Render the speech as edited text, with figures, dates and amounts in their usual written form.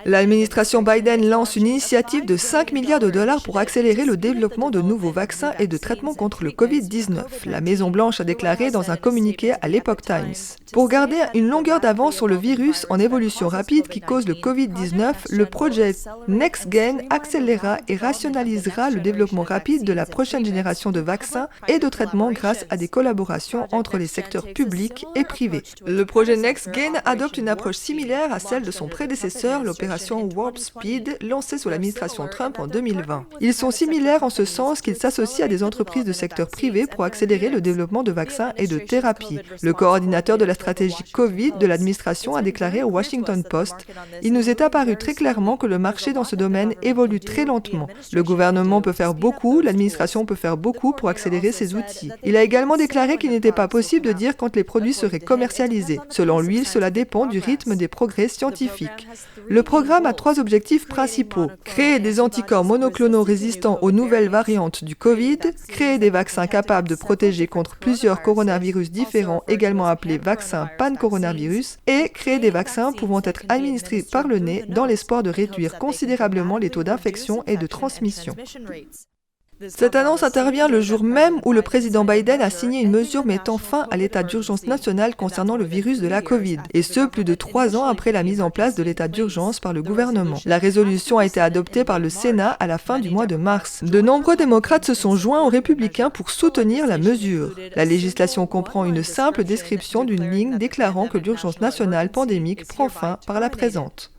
L'administration Biden lance une initiative de 5 milliards de dollars pour accélérer le développement de nouveaux vaccins et de traitements contre le Covid-19. La Maison-Blanche a déclaré dans un communiqué à l'Epoch Times. Pour garder une longueur d'avance sur le virus en évolution rapide qui cause le Covid-19, le projet NextGen accélérera et rationalisera le développement rapide de la prochaine génération de vaccins et de traitements grâce à des collaborations entre les secteurs publics et privés. Le projet NextGen adopte une approche similaire à celle de son prédécesseur, l'opération Warp Speed, lancée sous l'administration Trump en 2020. Ils sont similaires en ce sens qu'ils s'associent à des entreprises de secteur privé pour accélérer le développement de vaccins et de thérapies. Le coordinateur de la stratégie Covid de l'administration a déclaré au Washington Post « Il nous est apparu très clairement que le marché dans ce domaine évolue très lentement. Le gouvernement peut faire beaucoup, l'administration peut faire beaucoup pour accélérer ces outils. » Il a également déclaré qu'il n'était pas possible de dire quand les produits seraient commercialisés. Selon lui, cela dépend du rythme des progrès scientifiques. Le programme a 3 objectifs principaux. Créer des anticorps monoclonaux résistants aux nouvelles variantes du Covid, créer des vaccins capables de protéger contre plusieurs coronavirus différents, également appelés vaccins pan-coronavirus, et créer des vaccins pouvant être administrés par le nez dans l'espoir de réduire considérablement les taux d'infection et de transmission. Cette annonce intervient le jour même où le président Biden a signé une mesure mettant fin à l'état d'urgence national concernant le virus de la Covid, et ce plus de 3 ans après la mise en place de l'état d'urgence par le gouvernement. La résolution a été adoptée par le Sénat à la fin du mois de mars. De nombreux démocrates se sont joints aux républicains pour soutenir la mesure. La législation comprend une simple description d'une ligne déclarant que l'urgence nationale pandémique prend fin par la présente.